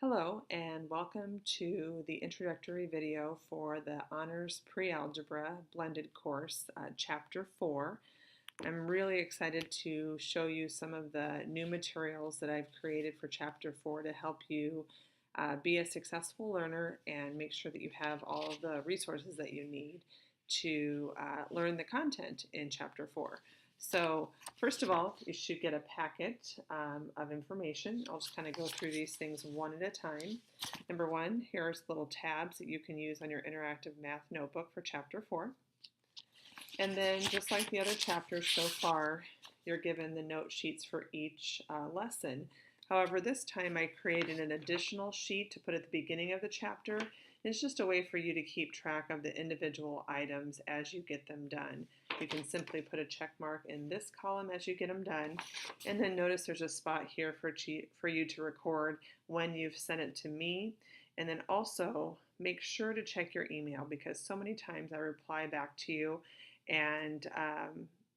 Hello and welcome to the introductory video for the Honors Pre-Algebra Blended course, Chapter 4. I'm really excited to show you some of the new materials that I've created for Chapter 4 to help you be a successful learner and make sure that you have all of the resources that you need to learn the content in Chapter 4. So first of all, you should get a packet of information. I'll just kind of go through these things one at a time. Number one, here's little tabs that you can use on your interactive math notebook for Chapter 4. And then just like the other chapters so far, you're given the note sheets for each lesson. However, this time I created an additional sheet to put at the beginning of the chapter. It's just a way for you to keep track of the individual items as you get them done. You can simply put a check mark in this column as you get them done, and then notice there's a spot here for you to record when you've sent it to me, and then also make sure to check your email because so many times I reply back to you and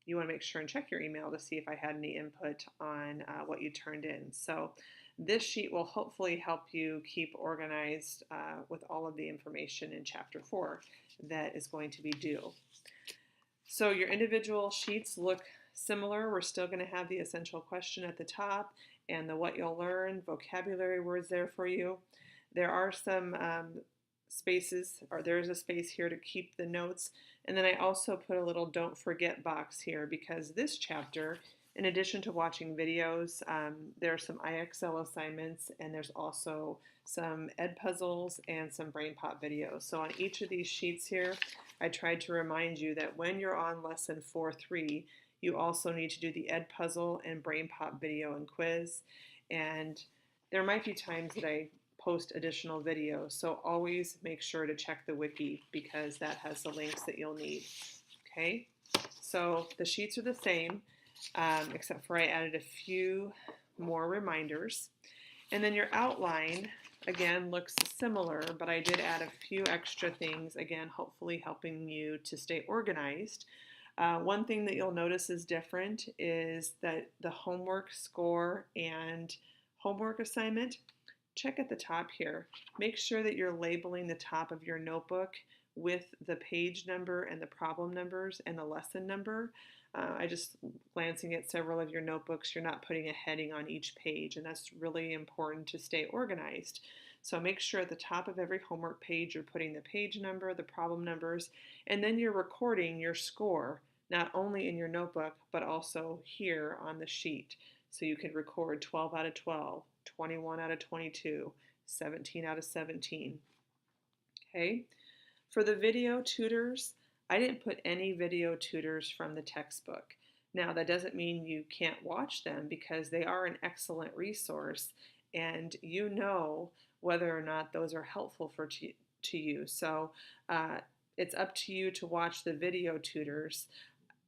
you want to make sure and check your email to see if I had any input on what you turned in. So this sheet will hopefully help you keep organized with all of the information in Chapter 4 that is going to be due. So your individual sheets look similar. We're still going to have the essential question at the top and the what you'll learn, vocabulary words there for you. There are some spaces, or there's a space here to keep the notes. And then I also put a little don't forget box here because this chapter, in addition to watching videos, there are some IXL assignments and there's also some ed puzzles and some Brainpop videos. So on each of these sheets here, I tried to remind you that when you're on lesson 4.3, you also need to do the ed puzzle and Brainpop video and quiz. And there might be times that I post additional videos, so always make sure to check the wiki because that has the links that you'll need. Okay, so the sheets are the same, except for I added a few more reminders. And then your outline, again, looks similar, but I did add a few extra things, again, hopefully helping you to stay organized. One thing that you'll notice is different is that the homework score and homework assignment, check at the top here. Make sure that you're labeling the top of your notebook with the page number and the problem numbers and the lesson number. I just glancing at several of your notebooks, you're not putting a heading on each page, and that's really important to stay organized. So make sure at the top of every homework page you're putting the page number, the problem numbers, and then you're recording your score, not only in your notebook, but also here on the sheet. So you can record 12 out of 12, 21 out of 22, 17 out of 17. Okay, for the video tutors, I didn't put any video tutors from the textbook. Now that doesn't mean you can't watch them because they are an excellent resource and you know whether or not those are helpful to you. So it's up to you to watch the video tutors,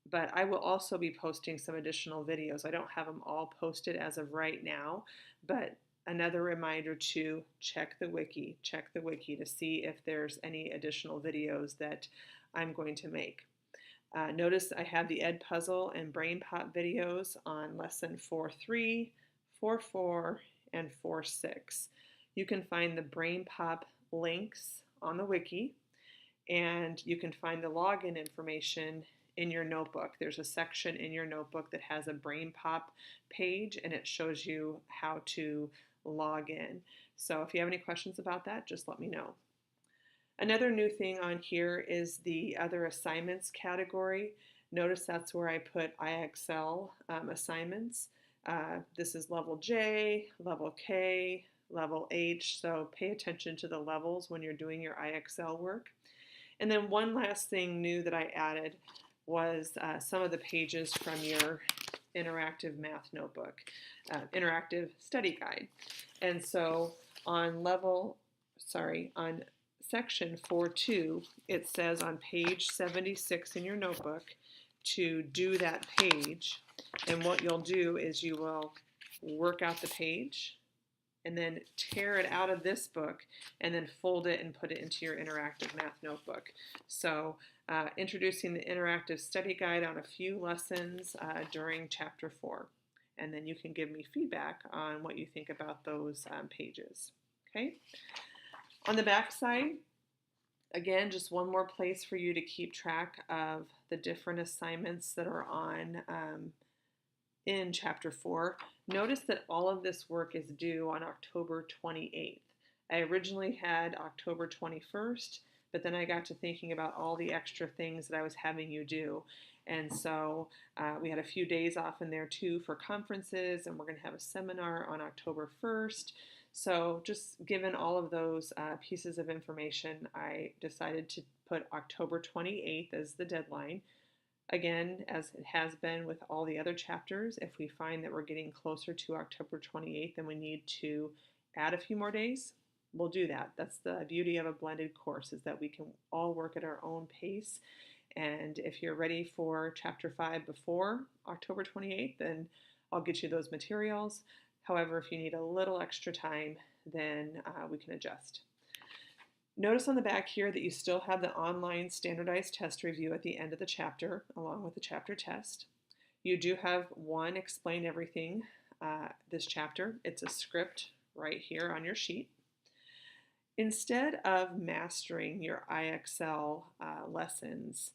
but I will also be posting some additional videos. I don't have them all posted as of right now, but another reminder to check the wiki to see if there's any additional videos that I'm going to make. Notice I have the ed puzzle and Brainpop videos on lesson 4.3, 4.4, and 4.6. You can find the Brainpop links on the wiki, and you can find the login information in your notebook. There's a section in your notebook that has a Brainpop page, and it shows you how to log in. So if you have any questions about that, just let me know. Another new thing on here is the other assignments category. Notice that's where I put IXL assignments. This is level J, level K, level H, so pay attention to the levels when you're doing your IXL work. And then one last thing new that I added was some of the pages from your interactive math notebook, interactive study guide. And so on section 4.2, it says on page 76 in your notebook to do that page. And what you'll do is you will work out the page and then tear it out of this book and then fold it and put it into your interactive math notebook. So introducing the interactive study guide on a few lessons during Chapter 4. And then you can give me feedback on what you think about those pages. Okay. On the back side, again, just one more place for you to keep track of the different assignments that are on in Chapter 4. Notice that all of this work is due on October 28th. I originally had October 21st, but then I got to thinking about all the extra things that I was having you do. And so we had a few days off in there too for conferences, and we're going to have a seminar on October 1st. So just given all of those pieces of information, I decided to put October 28th as the deadline. Again, as it has been with all the other chapters, if we find that we're getting closer to October 28th and we need to add a few more days, we'll do that. That's the beauty of a blended course, is that we can all work at our own pace. And if you're ready for Chapter 5 before October 28th, then I'll get you those materials. However, if you need a little extra time, then we can adjust. Notice on the back here that you still have the online standardized test review at the end of the chapter, along with the chapter test. You do have one Explain Everything this chapter. It's a script right here on your sheet. Instead of mastering your IXL lessons,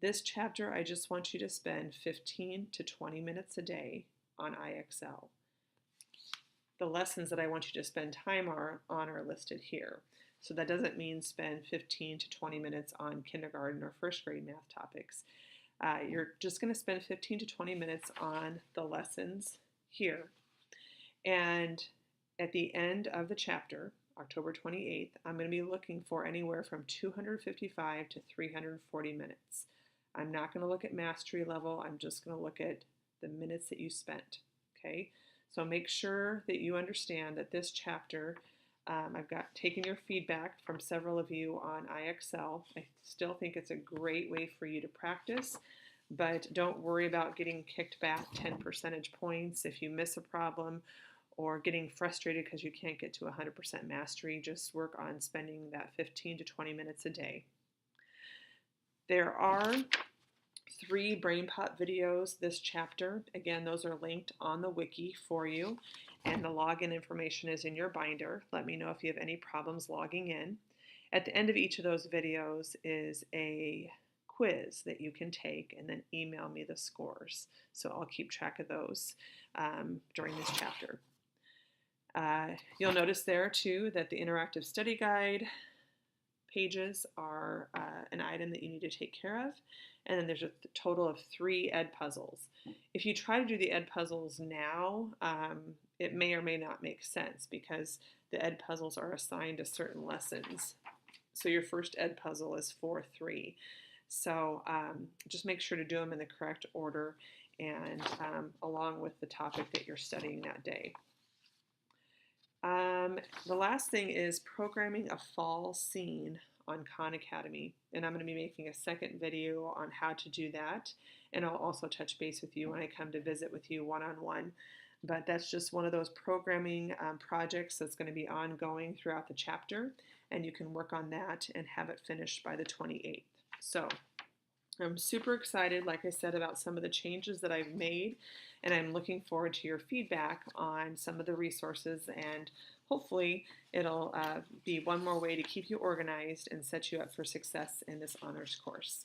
this chapter I just want you to spend 15 to 20 minutes a day on IXL. The lessons that I want you to spend time on are listed here. So that doesn't mean spend 15 to 20 minutes on kindergarten or first grade math topics. You're just going to spend 15 to 20 minutes on the lessons here. And at the end of the chapter, October 28th, I'm going to be looking for anywhere from 255 to 340 minutes. I'm not going to look at mastery level. I'm just going to look at the minutes that you spent. Okay? So make sure that you understand that this chapter, I've taken your feedback from several of you on IXL. I still think it's a great way for you to practice, but don't worry about getting kicked back 10 percentage points if you miss a problem or getting frustrated because you can't get to 100% mastery. Just work on spending that 15 to 20 minutes a day. There are 3 Brainpop videos this chapter. Again, those are linked on the wiki for you, and the login information is in your binder. Let me know if you have any problems logging in. At the end of each of those videos is a quiz that you can take and then email me the scores. So I'll keep track of those during this chapter. You'll notice there too that the interactive study guide pages are an item that you need to take care of. And then there's a total of 3 ed puzzles. If you try to do the ed puzzles now, it may or may not make sense because the ed puzzles are assigned to certain lessons. So your first ed puzzle is 4-3. So just make sure to do them in the correct order and along with the topic that you're studying that day. The last thing is programming a fall scene on Khan Academy, and I'm going to be making a second video on how to do that, and I'll also touch base with you when I come to visit with you one-on-one. But that's just one of those programming projects that's going to be ongoing throughout the chapter, and you can work on that and have it finished by the 28th. So I'm super excited, like I said, about some of the changes that I've made, and I'm looking forward to your feedback on some of the resources, and hopefully it'll be one more way to keep you organized and set you up for success in this honors course.